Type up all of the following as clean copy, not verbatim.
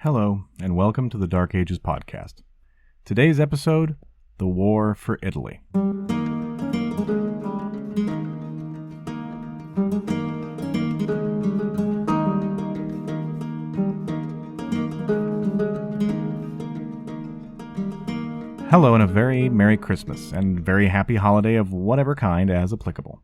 Hello, and welcome to the Dark Ages podcast. Today's episode, The War for Italy. Hello, and a very Merry Christmas, and very happy holiday of whatever kind as applicable.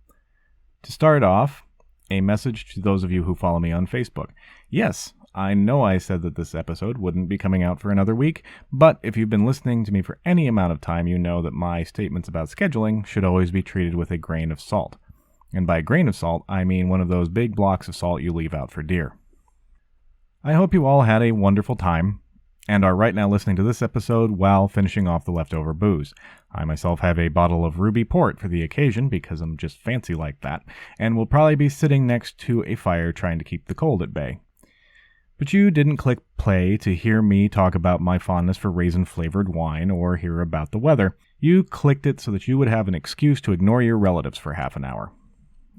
To start off, a message to those of you who follow me on Facebook. Yes, I know I said that this episode wouldn't be coming out for another week, but if you've been listening to me for any amount of time, you know that my statements about scheduling should always be treated with a grain of salt. And by grain of salt, I mean one of those big blocks of salt you leave out for deer. I hope you all had a wonderful time, and are right now listening to this episode while finishing off the leftover booze. I myself have a bottle of Ruby Port for the occasion, because I'm just fancy like that, and will probably be sitting next to a fire trying to keep the cold at bay. But you didn't click play to hear me talk about my fondness for raisin-flavored wine or hear about the weather. You clicked it so that you would have an excuse to ignore your relatives for half an hour.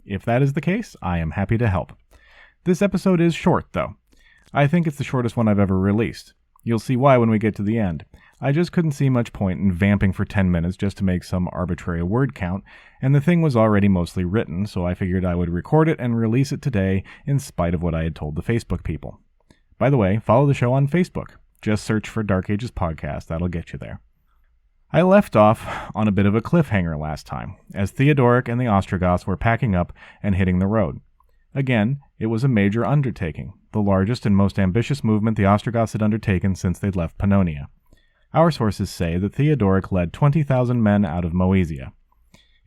If that is the case, I am happy to help. This episode is short, though. I think it's the shortest one I've ever released. You'll see why when we get to the end. I just couldn't see much point in vamping for 10 minutes just to make some arbitrary word count, and the thing was already mostly written, so I figured I would record it and release it today in spite of what I had told the Facebook people. By the way, follow the show on Facebook. Just search for Dark Ages Podcast, that'll get you there. I left off on a bit of a cliffhanger last time, as Theodoric and the Ostrogoths were packing up and hitting the road. Again, it was a major undertaking, the largest and most ambitious movement the Ostrogoths had undertaken since they'd left Pannonia. Our sources say that Theodoric led 20,000 men out of Moesia.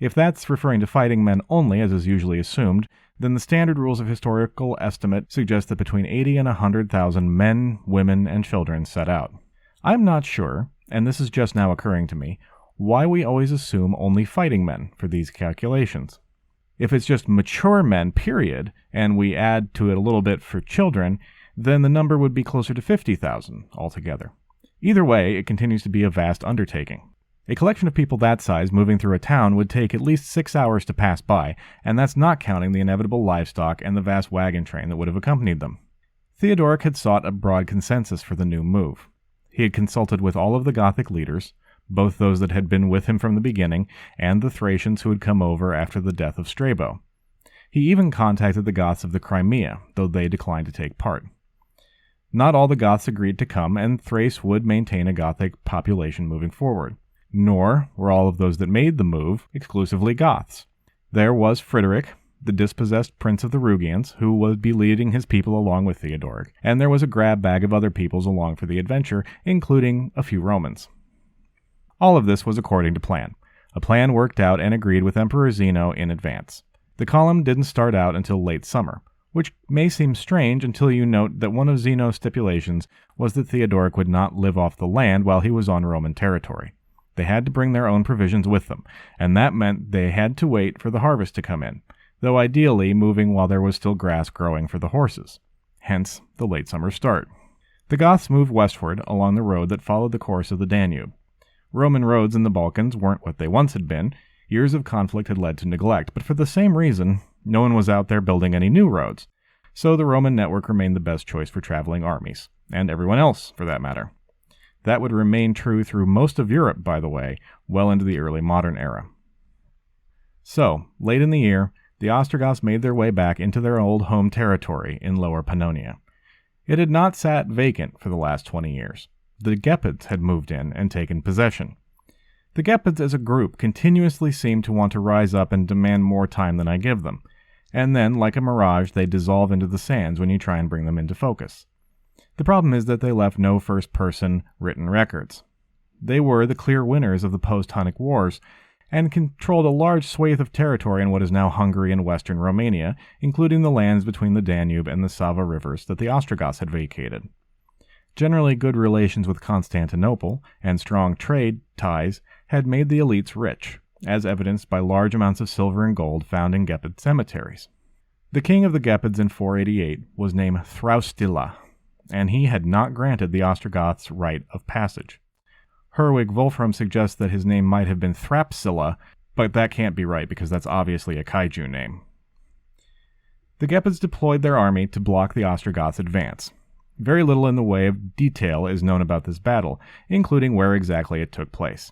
If that's referring to fighting men only, as is usually assumed, then the standard rules of historical estimate suggest that between 80 and 100,000 men, women, and children set out. I'm not sure, and this is just now occurring to me, why we always assume only fighting men for these calculations. If it's just mature men, period, and we add to it a little bit for children, then the number would be closer to 50,000 altogether. Either way, it continues to be a vast undertaking. A collection of people that size moving through a town would take at least 6 hours to pass by, and that's not counting the inevitable livestock and the vast wagon train that would have accompanied them. Theodoric had sought a broad consensus for the new move. He had consulted with all of the Gothic leaders, both those that had been with him from the beginning, and the Thracians who had come over after the death of Strabo. He even contacted the Goths of the Crimea, though they declined to take part. Not all the Goths agreed to come, and Thrace would maintain a Gothic population moving forward. Nor were all of those that made the move exclusively Goths. There was Frederick, the dispossessed prince of the Rugians, who would be leading his people along with Theodoric, and there was a grab bag of other peoples along for the adventure, including a few Romans. All of this was according to plan, a plan worked out and agreed with Emperor Zeno in advance. The column didn't start out until late summer, which may seem strange until you note that one of Zeno's stipulations was that Theodoric would not live off the land while he was on Roman territory. They had to bring their own provisions with them, and that meant they had to wait for the harvest to come in, though ideally moving while there was still grass growing for the horses. Hence, the late summer start. The Goths moved westward along the road that followed the course of the Danube. Roman roads in the Balkans weren't what they once had been. Years of conflict had led to neglect, but for the same reason, no one was out there building any new roads. So the Roman network remained the best choice for traveling armies, and everyone else, for that matter. That would remain true through most of Europe, by the way, well into the early modern era. So, late in the year, the Ostrogoths made their way back into their old home territory in Lower Pannonia. It had not sat vacant for the last 20 years. The Gepids had moved in and taken possession. The Gepids as a group continuously seem to want to rise up and demand more time than I give them, and then, like a mirage, they dissolve into the sands when you try and bring them into focus. The problem is that they left no first-person written records. They were the clear winners of the post-Hunnic Wars, and controlled a large swathe of territory in what is now Hungary and western Romania, including the lands between the Danube and the Sava rivers that the Ostrogoths had vacated. Generally good relations with Constantinople and strong trade ties had made the elites rich, as evidenced by large amounts of silver and gold found in Gepid cemeteries. The king of the Gepids in 488 was named Thraustila, and he had not granted the Ostrogoths right of passage. Herwig Wolfram suggests that his name might have been Thrapsila, but that can't be right because that's obviously a kaiju name. The Gepids deployed their army to block the Ostrogoths' advance. Very little in the way of detail is known about this battle, including where exactly it took place.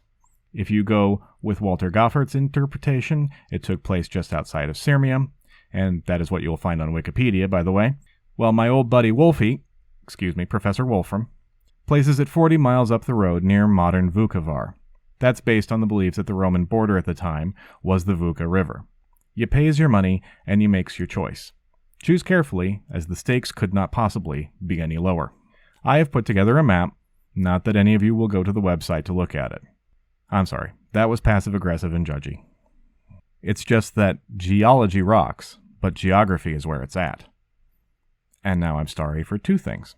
If you go with Walter Goffert's interpretation, it took place just outside of Sirmium, and that is what you'll find on Wikipedia, by the way. Well, my old buddy Professor Wolfram, places it 40 miles up the road near modern Vukovar. That's based on the beliefs that the Roman border at the time was the Vuka River. You pays your money, and you makes your choice. Choose carefully, as the stakes could not possibly be any lower. I have put together a map, not that any of you will go to the website to look at it. I'm sorry, that was passive-aggressive and judgy. It's just that geology rocks, but geography is where it's at. And now I'm sorry for two things.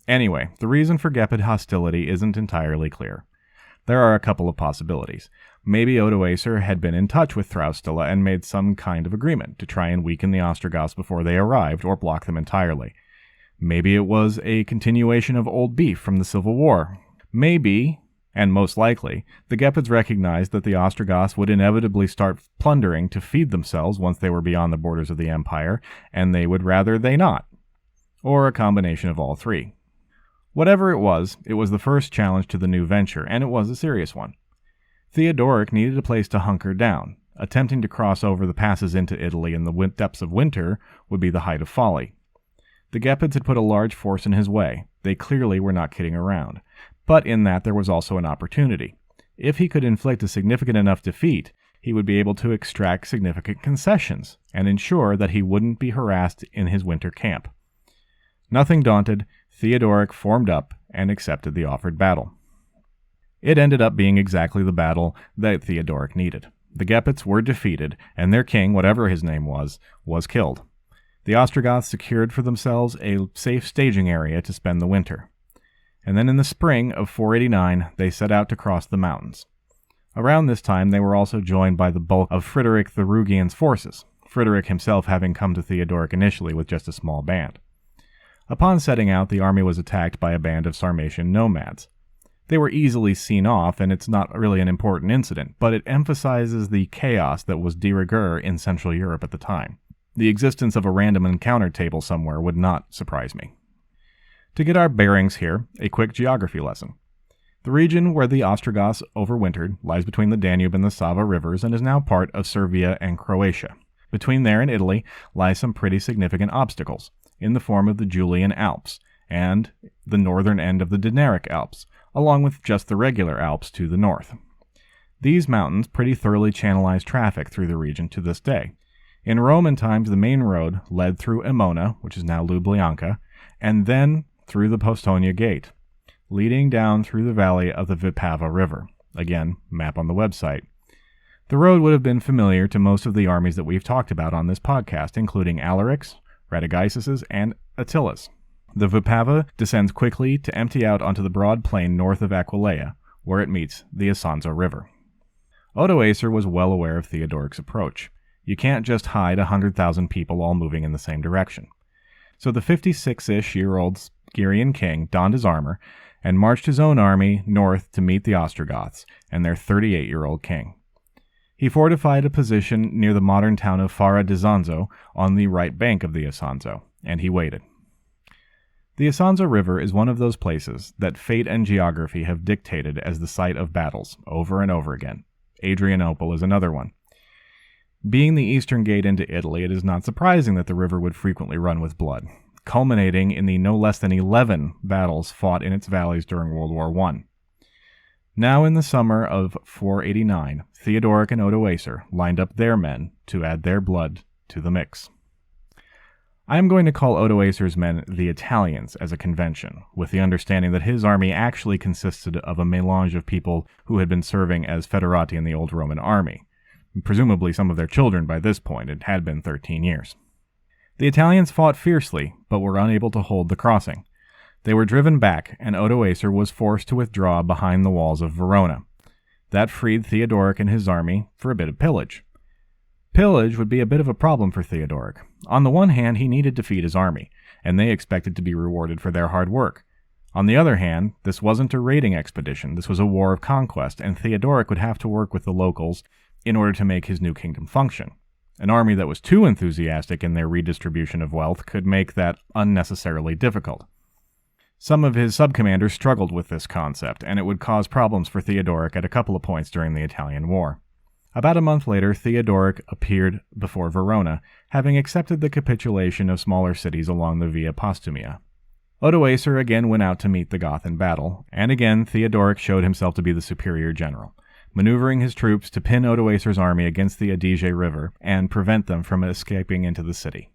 Anyway, the reason for Gepid hostility isn't entirely clear. There are a couple of possibilities. Maybe Odoacer had been in touch with Thraustila and made some kind of agreement to try and weaken the Ostrogoths before they arrived or block them entirely. Maybe it was a continuation of old beef from the Civil War. Maybe, and most likely, the Gepids recognized that the Ostrogoths would inevitably start plundering to feed themselves once they were beyond the borders of the Empire, and they would rather they not. Or a combination of all three. Whatever it was the first challenge to the new venture, and it was a serious one. Theodoric needed a place to hunker down. Attempting to cross over the passes into Italy in the depths of winter would be the height of folly. The Gepids had put a large force in his way. They clearly were not kidding around. But in that there was also an opportunity. If he could inflict a significant enough defeat, he would be able to extract significant concessions and ensure that he wouldn't be harassed in his winter camp. Nothing daunted, Theodoric formed up and accepted the offered battle. It ended up being exactly the battle that Theodoric needed. The Gepids were defeated, and their king, whatever his name was killed. The Ostrogoths secured for themselves a safe staging area to spend the winter. And then in the spring of 489, they set out to cross the mountains. Around this time, they were also joined by the bulk of Frederick the Rugian's forces, Frederick himself having come to Theodoric initially with just a small band. Upon setting out, the army was attacked by a band of Sarmatian nomads. They were easily seen off, and it's not really an important incident, but it emphasizes the chaos that was de rigueur in Central Europe at the time. The existence of a random encounter table somewhere would not surprise me. To get our bearings here, a quick geography lesson. The region where the Ostrogoths overwintered lies between the Danube and the Sava rivers and is now part of Serbia and Croatia. Between there and Italy lies some pretty significant obstacles, in the form of the Julian Alps and the northern end of the Dinaric Alps, along with just the regular Alps to the north. These mountains pretty thoroughly channelize traffic through the region to this day. In Roman times, the main road led through Emona, which is now Ljubljanka, and then through the Postonia Gate, leading down through the valley of the Vipava River. Again, map on the website. The road would have been familiar to most of the armies that we've talked about on this podcast, including Alaric's, Radagaisus's, and Attila's. The Vipava descends quickly to empty out onto the broad plain north of Aquileia, where it meets the Isonzo River. Odoacer was well aware of Theodoric's approach. You can't just hide 100,000 people all moving in the same direction. So the 56-ish-year-old Styrian king donned his armor and marched his own army north to meet the Ostrogoths and their 38-year-old king. He fortified a position near the modern town of Fara di Zonzo on the right bank of the Isonzo, and he waited. The Isonzo River is one of those places that fate and geography have dictated as the site of battles over and over again. Adrianople is another one. Being the eastern gate into Italy, it is not surprising that the river would frequently run with blood, culminating in the no less than 11 battles fought in its valleys during World War I. Now in the summer of 489, Theodoric and Odoacer lined up their men to add their blood to the mix. I am going to call Odoacer's men the Italians as a convention, with the understanding that his army actually consisted of a melange of people who had been serving as federati in the old Roman army. Presumably some of their children by this point. It had been 13 years. The Italians fought fiercely, but were unable to hold the crossing. They were driven back, and Odoacer was forced to withdraw behind the walls of Verona. That freed Theodoric and his army for a bit of pillage. Pillage would be a bit of a problem for Theodoric. On the one hand, he needed to feed his army, and they expected to be rewarded for their hard work. On the other hand, this wasn't a raiding expedition, this was a war of conquest, and Theodoric would have to work with the locals in order to make his new kingdom function. An army that was too enthusiastic in their redistribution of wealth could make that unnecessarily difficult. Some of his subcommanders struggled with this concept, and it would cause problems for Theodoric at a couple of points during the Italian War. About a month later, Theodoric appeared before Verona, having accepted the capitulation of smaller cities along the Via Postumia. Odoacer again went out to meet the Goth in battle, and again Theodoric showed himself to be the superior general, maneuvering his troops to pin Odoacer's army against the Adige River and prevent them from escaping into the city.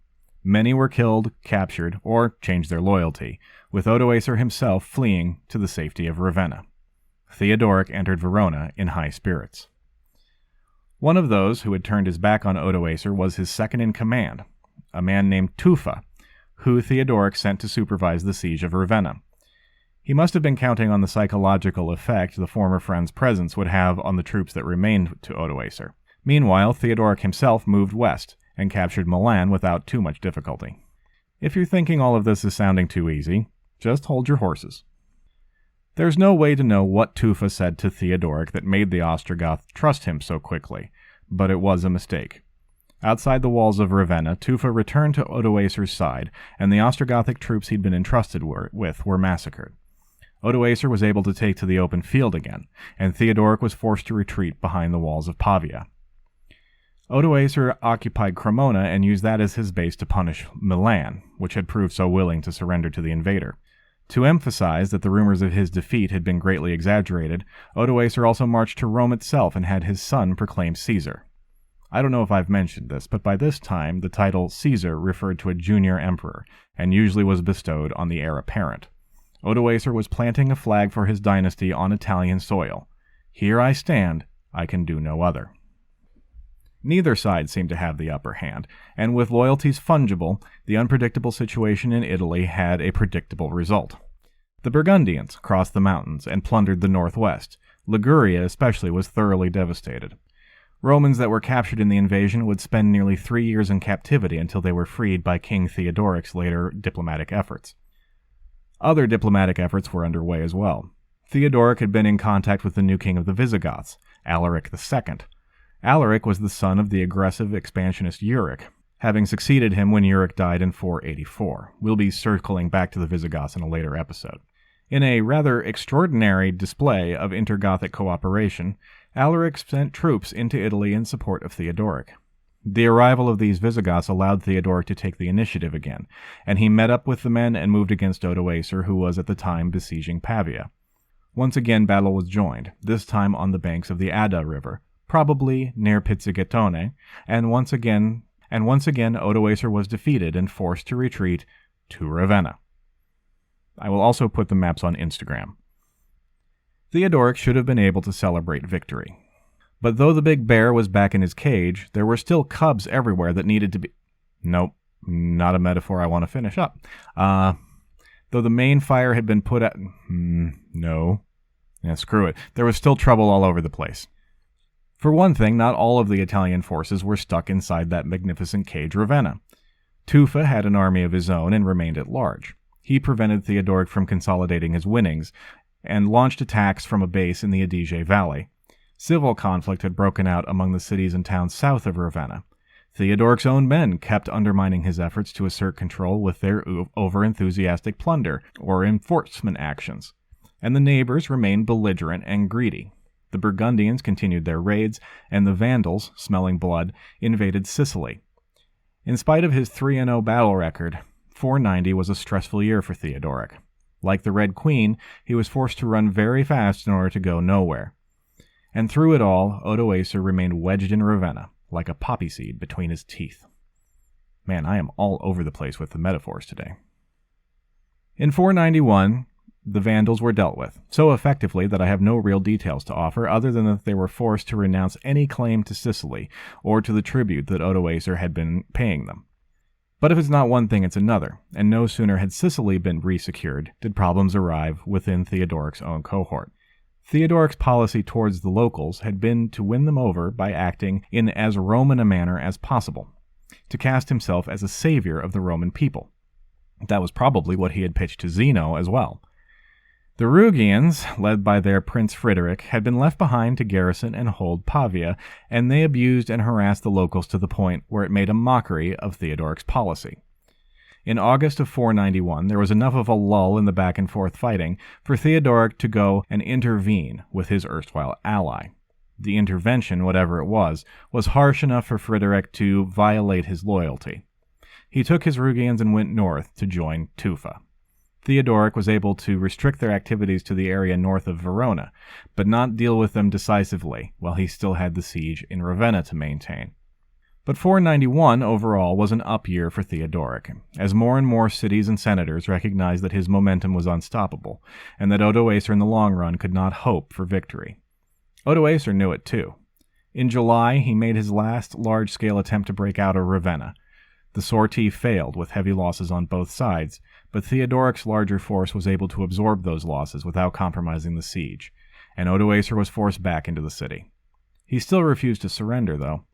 Many were killed, captured, or changed their loyalty, with Odoacer himself fleeing to the safety of Ravenna. Theodoric entered Verona in high spirits. One of those who had turned his back on Odoacer was his second-in-command, a man named Tufa, who Theodoric sent to supervise the siege of Ravenna. He must have been counting on the psychological effect the former friend's presence would have on the troops that remained to Odoacer. Meanwhile, Theodoric himself moved west and captured Milan without too much difficulty. If you're thinking all of this is sounding too easy, just hold your horses. There's no way to know what Tufa said to Theodoric that made the Ostrogoth trust him so quickly, but it was a mistake. Outside the walls of Ravenna, Tufa returned to Odoacer's side, and the Ostrogothic troops he'd been entrusted with were massacred. Odoacer was able to take to the open field again, and Theodoric was forced to retreat behind the walls of Pavia. Odoacer occupied Cremona and used that as his base to punish Milan, which had proved so willing to surrender to the invader. To emphasize that the rumors of his defeat had been greatly exaggerated, Odoacer also marched to Rome itself and had his son proclaimed Caesar. I don't know if I've mentioned this, but by this time the title Caesar referred to a junior emperor, and usually was bestowed on the heir apparent. Odoacer was planting a flag for his dynasty on Italian soil. Here I stand, I can do no other. Neither side seemed to have the upper hand, and with loyalties fungible, the unpredictable situation in Italy had a predictable result. The Burgundians crossed the mountains and plundered the northwest. Liguria especially was thoroughly devastated. Romans that were captured in the invasion would spend nearly 3 years in captivity until they were freed by King Theodoric's later diplomatic efforts. Other diplomatic efforts were underway as well. Theodoric had been in contact with the new king of the Visigoths, Alaric II. Alaric was the son of the aggressive expansionist Euric, having succeeded him when Euric died in 484. We'll be circling back to the Visigoths in a later episode. In a rather extraordinary display of inter-Gothic cooperation, Alaric sent troops into Italy in support of Theodoric. The arrival of these Visigoths allowed Theodoric to take the initiative again, and he met up with the men and moved against Odoacer, who was at the time besieging Pavia. Once again battle was joined, this time on the banks of the Adda River, probably near Pizzighettone, and once again Odoacer was defeated and forced to retreat to Ravenna. I will also put the maps on Instagram. Theodoric should have been able to celebrate victory. But though the big bear was back in his cage, there were still cubs everywhere that needed to be... Nope, not a metaphor I want to finish up. Though the main fire had been put out... No. Yeah, screw it. There was still trouble all over the place. For one thing, not all of the Italian forces were stuck inside that magnificent cage Ravenna. Tufa had an army of his own and remained at large. He prevented Theodoric from consolidating his winnings and launched attacks from a base in the Adige Valley. Civil conflict had broken out among the cities and towns south of Ravenna. Theodoric's own men kept undermining his efforts to assert control with their over-enthusiastic plunder or enforcement actions, and the neighbors remained belligerent and greedy. The Burgundians continued their raids, and the Vandals, smelling blood, invaded Sicily. In spite of his 3-0 battle record, 490 was a stressful year for Theodoric. Like the Red Queen, he was forced to run very fast in order to go nowhere. And through it all, Odoacer remained wedged in Ravenna, like a poppy seed between his teeth. Man, I am all over the place with the metaphors today. In 491, the Vandals were dealt with, so effectively that I have no real details to offer other than that they were forced to renounce any claim to Sicily or to the tribute that Odoacer had been paying them. But if it's not one thing, it's another, and no sooner had Sicily been resecured did problems arrive within Theodoric's own cohort. Theodoric's policy towards the locals had been to win them over by acting in as Roman a manner as possible, to cast himself as a savior of the Roman people. That was probably what he had pitched to Zeno as well. The Rugians, led by their Prince Frederick, had been left behind to garrison and hold Pavia, and they abused and harassed the locals to the point where it made a mockery of Theodoric's policy. In August of 491, there was enough of a lull in the back-and-forth fighting for Theodoric to go and intervene with his erstwhile ally. The intervention, whatever it was harsh enough for Frederick to violate his loyalty. He took his Rugians and went north to join Tufa. Theodoric was able to restrict their activities to the area north of Verona, but not deal with them decisively, while he still had the siege in Ravenna to maintain. But 491 overall was an up year for Theodoric, as more and more cities and senators recognized that his momentum was unstoppable, and that Odoacer in the long run could not hope for victory. Odoacer knew it too. In July, he made his last large-scale attempt to break out of Ravenna. The sortie failed, with heavy losses on both sides, but Theodoric's larger force was able to absorb those losses without compromising the siege, and Odoacer was forced back into the city. He still refused to surrender, though.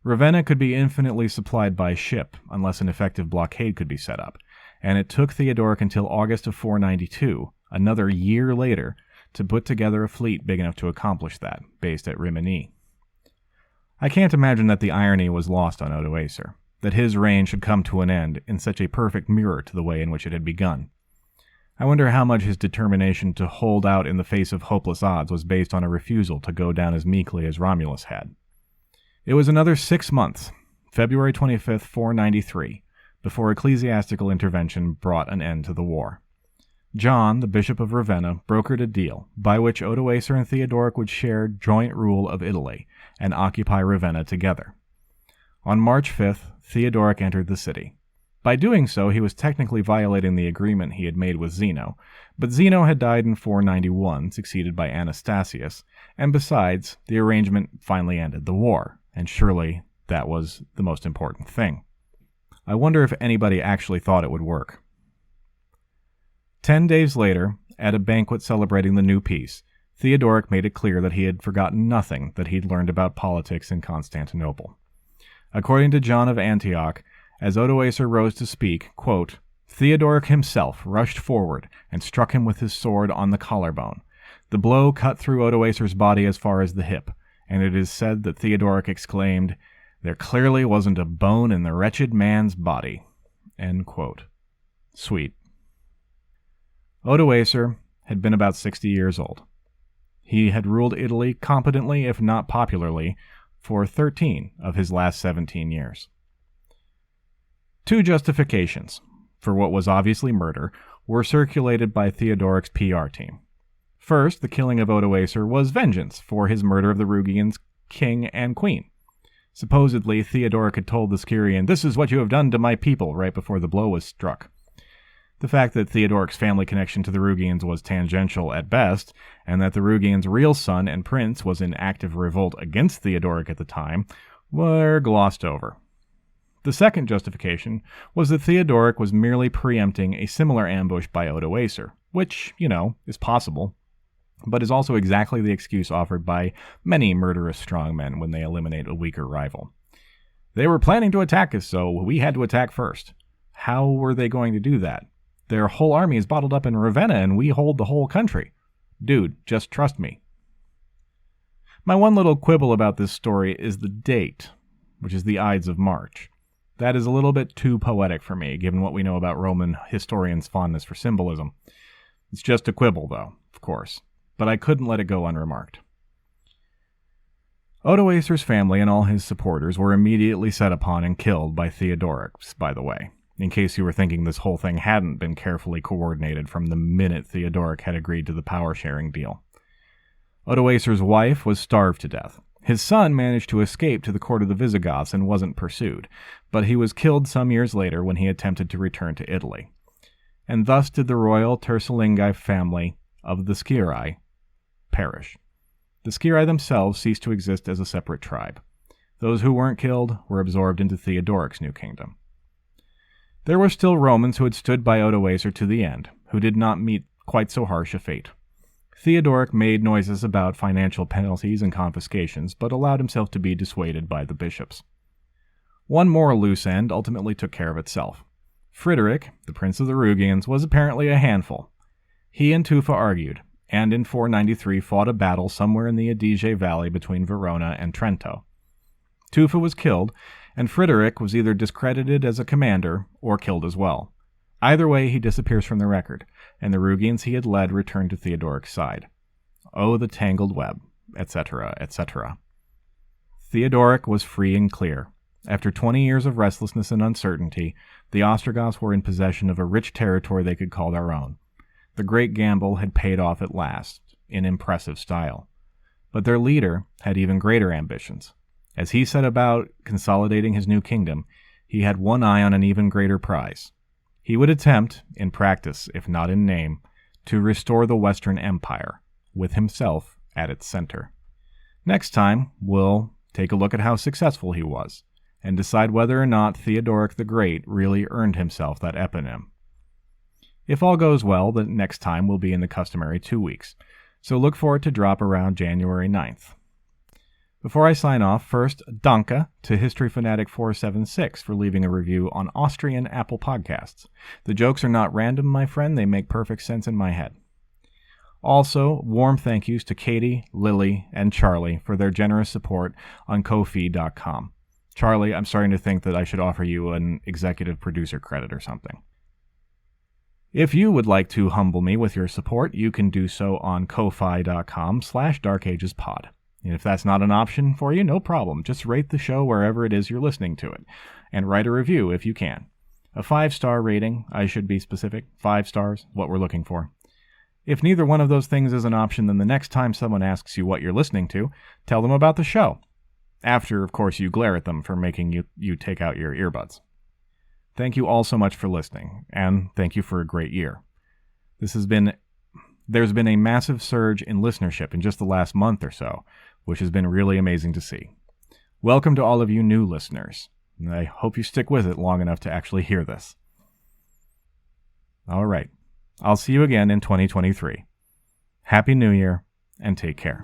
Ravenna could be infinitely supplied by ship, unless an effective blockade could be set up, and it took Theodoric until August of 492, another year later, to put together a fleet big enough to accomplish that, based at Rimini. I can't imagine that the irony was lost on Odoacer, that his reign should come to an end in such a perfect mirror to the way in which it had begun. I wonder how much his determination to hold out in the face of hopeless odds was based on a refusal to go down as meekly as Romulus had. It was another 6 months, February 25th, 493, before ecclesiastical intervention brought an end to the war. John, the Bishop of Ravenna, brokered a deal by which Odoacer and Theodoric would share joint rule of Italy and occupy Ravenna together. On March 5th, Theodoric entered the city. By doing so, he was technically violating the agreement he had made with Zeno, but Zeno had died in 491, succeeded by Anastasius, and besides, the arrangement finally ended the war, and surely that was the most important thing. I wonder if anybody actually thought it would work. 10 days later, at a banquet celebrating the new peace, Theodoric made it clear that he had forgotten nothing that he'd learned about politics in Constantinople. According to John of Antioch, as Odoacer rose to speak, quote, Theodoric himself rushed forward and struck him with his sword on the collarbone. The blow cut through Odoacer's body as far as the hip, and it is said that Theodoric exclaimed, "There clearly wasn't a bone in the wretched man's body." End quote. Sweet. Odoacer had been about 60 years old. He had ruled Italy competently, if not popularly, for 13 of his last 17 years. 2 justifications, for what was obviously murder, were circulated by Theodoric's PR team. First, the killing of Odoacer was vengeance for his murder of the Rugians' king and queen. Supposedly, Theodoric had told the Skirian, "This is what you have done to my people," right before the blow was struck. The fact that Theodoric's family connection to the Rugians was tangential at best, and that the Rugians' real son and prince was in active revolt against Theodoric at the time, were glossed over. The second justification was that Theodoric was merely preempting a similar ambush by Odoacer, which, is possible, but is also exactly the excuse offered by many murderous strongmen when they eliminate a weaker rival. They were planning to attack us, so we had to attack first. How were they going to do that? Their whole army is bottled up in Ravenna, and we hold the whole country. Dude, just trust me. My one little quibble about this story is the date, which is the Ides of March. That is a little bit too poetic for me, given what we know about Roman historians' fondness for symbolism. It's just a quibble, though, of course, but I couldn't let it go unremarked. Odoacer's family and all his supporters were immediately set upon and killed by Theodoric, by the way, in case you were thinking this whole thing hadn't been carefully coordinated from the minute Theodoric had agreed to the power-sharing deal. Odoacer's wife was starved to death. His son managed to escape to the court of the Visigoths and wasn't pursued, but he was killed some years later when he attempted to return to Italy. And thus did the royal Tersalingi family of the Sciri perish. The Sciri themselves ceased to exist as a separate tribe. Those who weren't killed were absorbed into Theodoric's new kingdom. There were still Romans who had stood by Odoacer to the end, who did not meet quite so harsh a fate. Theodoric made noises about financial penalties and confiscations, but allowed himself to be dissuaded by the bishops. One more loose end ultimately took care of itself. Frederick, the prince of the Rugians, was apparently a handful. He and Tufa argued, and in 493 fought a battle somewhere in the Adige Valley between Verona and Trento. Tufa was killed, and Theodoric was either discredited as a commander or killed as well. Either way, he disappears from the record, and the Rugians he had led return to Theodoric's side. Oh, the tangled web, etc., etc. Theodoric was free and clear. After 20 years of restlessness and uncertainty, the Ostrogoths were in possession of a rich territory they could call their own. The great gamble had paid off at last, in impressive style. But their leader had even greater ambitions. As he set about consolidating his new kingdom, he had one eye on an even greater prize. He would attempt, in practice if not in name, to restore the Western Empire, with himself at its center. Next time, we'll take a look at how successful he was, and decide whether or not Theodoric the Great really earned himself that eponym. If all goes well, the next time will be in the customary 2 weeks, so look for it to drop around January 9th. Before I sign off, first, danke to History Fanatic 476 for leaving a review on Austrian Apple Podcasts. The jokes are not random, my friend, they make perfect sense in my head. Also, warm thank yous to Katie, Lily, and Charlie for their generous support on Ko-fi.com. Charlie, I'm starting to think that I should offer you an executive producer credit or something. If you would like to humble me with your support, you can do so on ko-fi.com/darkagespod. And if that's not an option for you, no problem. Just rate the show wherever it is you're listening to it, and write a review if you can. A 5-star rating, I should be specific, 5 stars, what we're looking for. If neither one of those things is an option, then the next time someone asks you what you're listening to, tell them about the show. After, of course, you glare at them for making you take out your earbuds. Thank you all so much for listening, and thank you for a great year. There's been a massive surge in listenership in just the last month or so, which has been really amazing to see. Welcome to all of you new listeners. I hope you stick with it long enough to actually hear this. All right. I'll see you again in 2023. Happy New Year, and take care.